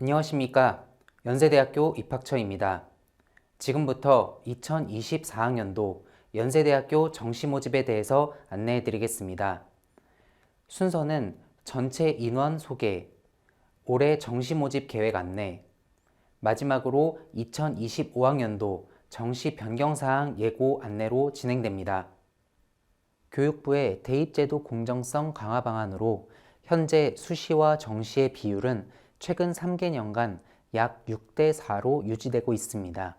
안녕하십니까. 연세대학교 입학처입니다. 지금부터 2024학년도 연세대학교 정시 모집에 대해서 안내해 드리겠습니다. 순서는 전체 인원 소개, 올해 정시 모집 계획 안내, 마지막으로 2025학년도 정시 변경사항 예고 안내로 진행됩니다. 교육부의 대입제도 공정성 강화 방안으로 현재 수시와 정시의 비율은 최근 3개년간 약 6대4로 유지되고 있습니다.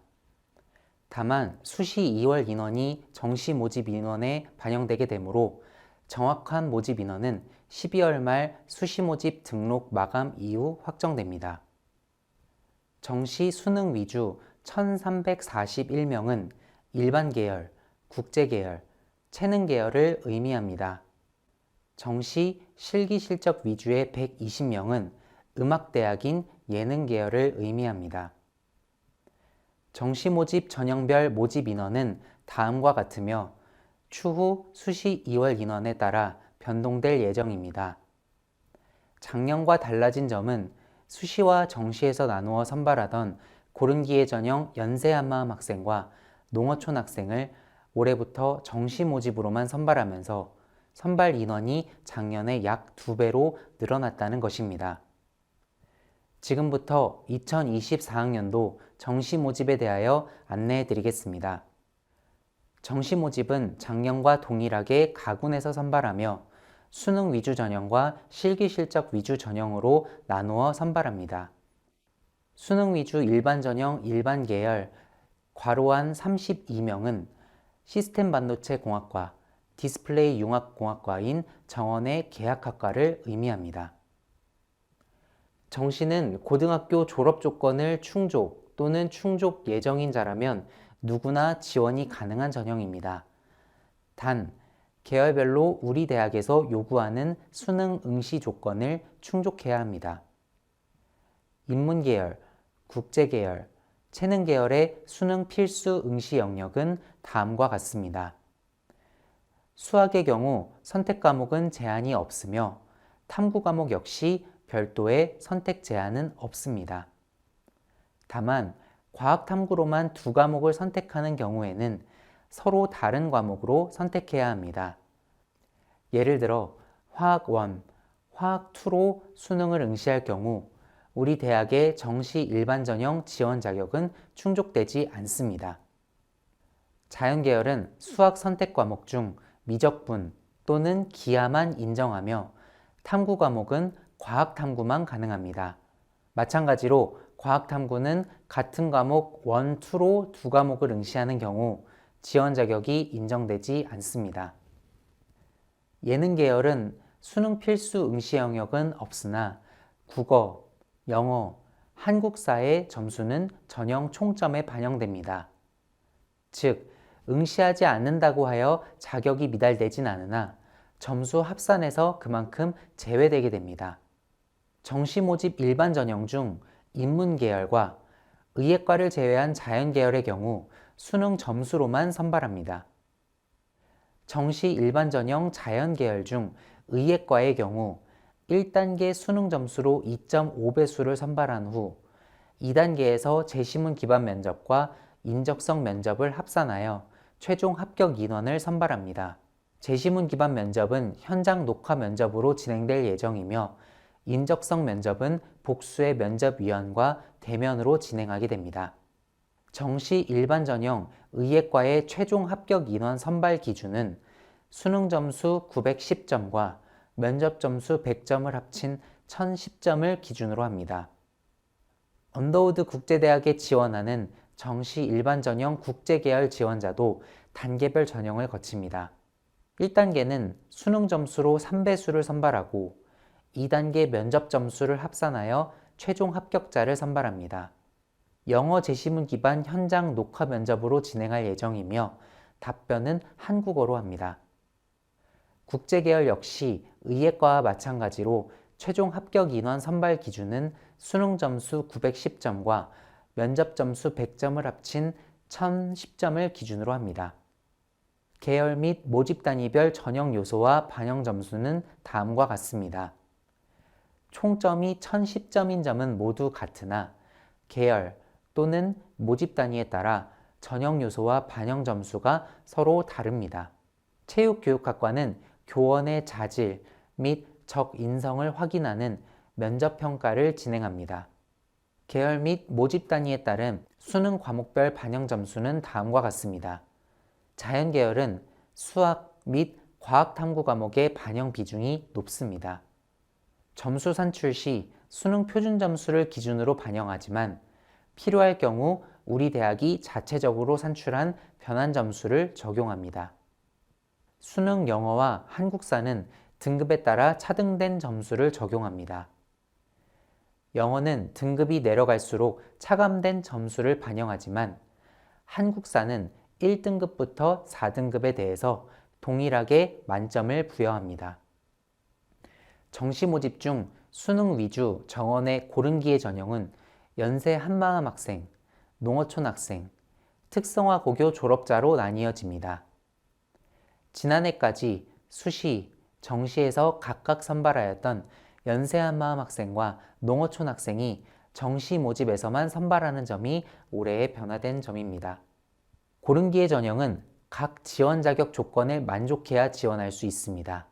다만 수시 2월 인원이 정시 모집 인원에 반영되게 되므로 정확한 모집 인원은 12월 말 수시 모집 등록 마감 이후 확정됩니다. 정시 수능 위주 1341명은 일반 계열, 국제 계열, 체능 계열을 의미합니다. 정시 실기 실적 위주의 120명은 음악대학인 예능 계열을 의미합니다. 정시 모집 전형별 모집 인원은 다음과 같으며 추후 수시 2월 인원에 따라 변동될 예정입니다. 작년과 달라진 점은 수시와 정시에서 나누어 선발하던 고른기회 전형 연세 한마음 학생과 농어촌 학생을 올해부터 정시 모집으로만 선발하면서 선발 인원이 작년에 약 2배로 늘어났다는 것입니다. 지금부터 2024학년도 정시 모집에 대하여 안내해 드리겠습니다. 정시 모집은 작년과 동일하게 가군에서 선발하며 수능 위주 전형과 실기 실적 위주 전형으로 나누어 선발합니다. 수능 위주 일반 전형 일반 계열 괄호한 32명은 시스템 반도체 공학과, 디스플레이 융합 공학과인 정원의 계약학과를 의미합니다. 정시는 고등학교 졸업 조건을 충족 또는 충족 예정인 자라면 누구나 지원이 가능한 전형입니다. 단, 계열별로 우리 대학에서 요구하는 수능 응시 조건을 충족해야 합니다. 인문계열, 국제계열, 체능계열의 수능 필수 응시 영역은 다음과 같습니다. 수학의 경우 선택 과목은 제한이 없으며 탐구 과목 역시 별도의 선택 제한은 없습니다. 다만 과학 탐구로만 2과목을 선택하는 경우에는 서로 다른 과목으로 선택해야 합니다. 예를 들어 화학 1, 화학 2로 수능을 응시할 경우 우리 대학의 정시 일반 전형 지원 자격은 충족되지 않습니다. 자연계열은 수학 선택 과목 중 미적분 또는 기하만 인정하며 탐구 과목은 과학 탐구만 가능합니다. 마찬가지로 과학 탐구는 같은 과목 1, 2로 2과목을 응시하는 경우 지원 자격이 인정되지 않습니다. 예능 계열은 수능 필수 응시 영역은 없으나 국어, 영어, 한국사의 점수는 전형 총점에 반영됩니다. 즉, 응시하지 않는다고 하여 자격이 미달되진 않으나 점수 합산해서 그만큼 제외되게 됩니다. 정시 모집 일반 전형 중 인문 계열과 의예과를 제외한 자연 계열의 경우 수능 점수로만 선발합니다. 정시 일반 전형 자연 계열 중 의예과의 경우 1단계 수능 점수로 2.5배수를 선발한 후 2단계에서 제시문 기반 면접과 인적성 면접을 합산하여 최종 합격 인원을 선발합니다. 제시문 기반 면접은 현장 녹화 면접으로 진행될 예정이며 인적성 면접은 복수의 면접위원과 대면으로 진행하게 됩니다. 정시 일반 전형 의예과의 최종 합격 인원 선발 기준은 수능 점수 910점과 면접 점수 100점을 합친 1010점을 기준으로 합니다. 언더우드 국제대학에 지원하는 정시 일반 전형 국제계열 지원자도 단계별 전형을 거칩니다. 1단계는 수능 점수로 3배수를 선발하고 2단계 면접 점수를 합산하여 최종 합격자를 선발합니다. 영어 제시문 기반 현장 녹화 면접으로 진행할 예정이며 답변은 한국어로 합니다. 국제계열 역시 의예과와 마찬가지로 최종 합격 인원 선발 기준은 수능 점수 910점과 면접 점수 100점을 합친 1010점을 기준으로 합니다. 계열 및 모집 단위별 전형 요소와 반영 점수는 다음과 같습니다. 총점이 1010점인 점은 모두 같으나 계열 또는 모집 단위에 따라 전형 요소와 반영 점수가 서로 다릅니다. 체육교육학과는 교원의 자질 및 적인성을 확인하는 면접평가를 진행합니다. 계열 및 모집 단위에 따른 수능 과목별 반영 점수는 다음과 같습니다. 자연계열은 수학 및 과학탐구 과목의 반영 비중이 높습니다. 점수 산출 시 수능 표준 점수를 기준으로 반영하지만 필요할 경우 우리 대학이 자체적으로 산출한 변환 점수를 적용합니다. 수능 영어와 한국사는 등급에 따라 차등된 점수를 적용합니다. 영어는 등급이 내려갈수록 차감된 점수를 반영하지만 한국사는 1등급부터 4등급에 대해서 동일하게 만점을 부여합니다. 정시 모집 중 수능 위주 정원의 고른기의 전형은 연세 한마음 학생, 농어촌 학생, 특성화 고교 졸업자로 나뉘어집니다. 지난해까지 수시, 정시에서 각각 선발하였던 연세 한마음 학생과 농어촌 학생이 정시 모집에서만 선발하는 점이 올해의 변화된 점입니다. 고른기의 전형은 각 지원 자격 조건에 만족해야 지원할 수 있습니다.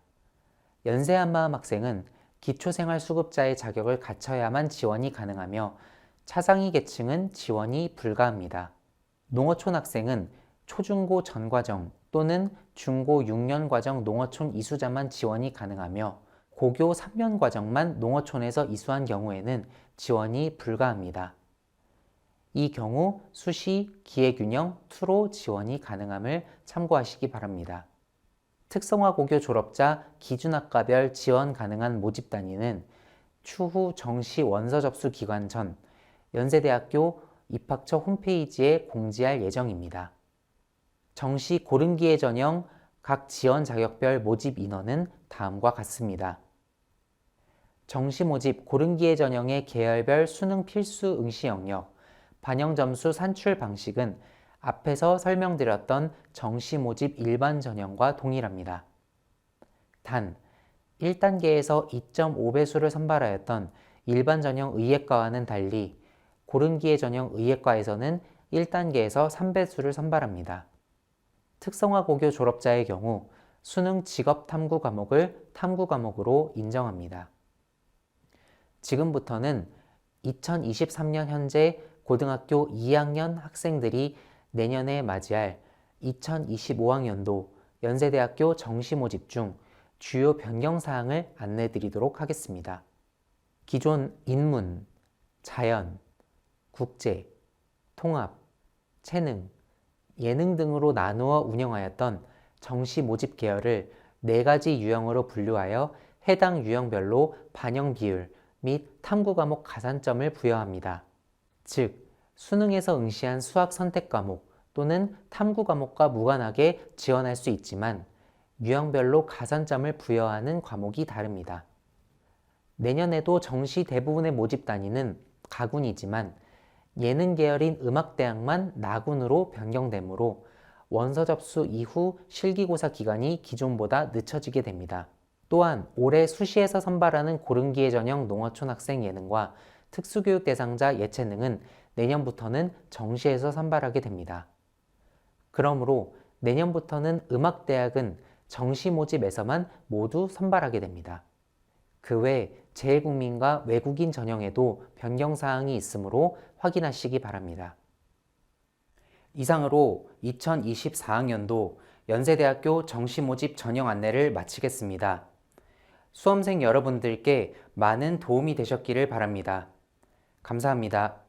연세 한마음 학생은 기초생활수급자의 자격을 갖춰야만 지원이 가능하며 차상위 계층은 지원이 불가합니다. 농어촌 학생은 초중고 전과정 또는 중고 6년 과정 농어촌 이수자만 지원이 가능하며 고교 3년 과정만 농어촌에서 이수한 경우에는 지원이 불가합니다. 이 경우 수시, 기회균형, 투로 지원이 가능함을 참고하시기 바랍니다. 특성화 고교 졸업자 기준학과별 지원 가능한 모집 단위는 추후 정시 원서 접수 기간 전 연세대학교 입학처 홈페이지에 공지할 예정입니다. 정시 고른기의 전형 각 지원 자격별 모집 인원은 다음과 같습니다. 정시 모집 고른기의 전형의 계열별 수능 필수 응시 영역, 반영 점수 산출 방식은 앞에서 설명드렸던 정시 모집 일반 전형과 동일합니다. 단, 1단계에서 2.5배수를 선발하였던 일반 전형 의예과와는 달리 고른기의 전형 의예과에서는 1단계에서 3배수를 선발합니다. 특성화 고교 졸업자의 경우 수능 직업 탐구 과목을 탐구 과목으로 인정합니다. 지금부터는 2023년 현재 고등학교 2학년 학생들이 내년에 맞이할 2025학년도 연세대학교 정시 모집 중 주요 변경사항을 안내드리도록 하겠습니다. 기존 인문, 자연, 국제, 통합, 체능, 예능 등으로 나누어 운영하였던 정시 모집 계열을 4가지 유형으로 분류하여 해당 유형별로 반영 비율 및 탐구 과목 가산점을 부여합니다. 즉, 수능에서 응시한 수학 선택 과목 또는 탐구 과목과 무관하게 지원할 수 있지만 유형별로 가산점을 부여하는 과목이 다릅니다. 내년에도 정시 대부분의 모집 단위는 가군이지만 예능 계열인 음악대학만 나군으로 변경되므로 원서 접수 이후 실기고사 기간이 기존보다 늦춰지게 됩니다. 또한 올해 수시에서 선발하는 고른기의 전형 농어촌 학생 예능과 특수교육 대상자 예체능은 내년부터는 정시에서 선발하게 됩니다. 그러므로 내년부터는 음악대학은 정시 모집에서만 모두 선발하게 됩니다. 그 외 재외국민과 외국인 전형에도 변경사항이 있으므로 확인하시기 바랍니다. 이상으로 2024학년도 연세대학교 정시 모집 전형 안내를 마치겠습니다. 수험생 여러분들께 많은 도움이 되셨기를 바랍니다. 감사합니다.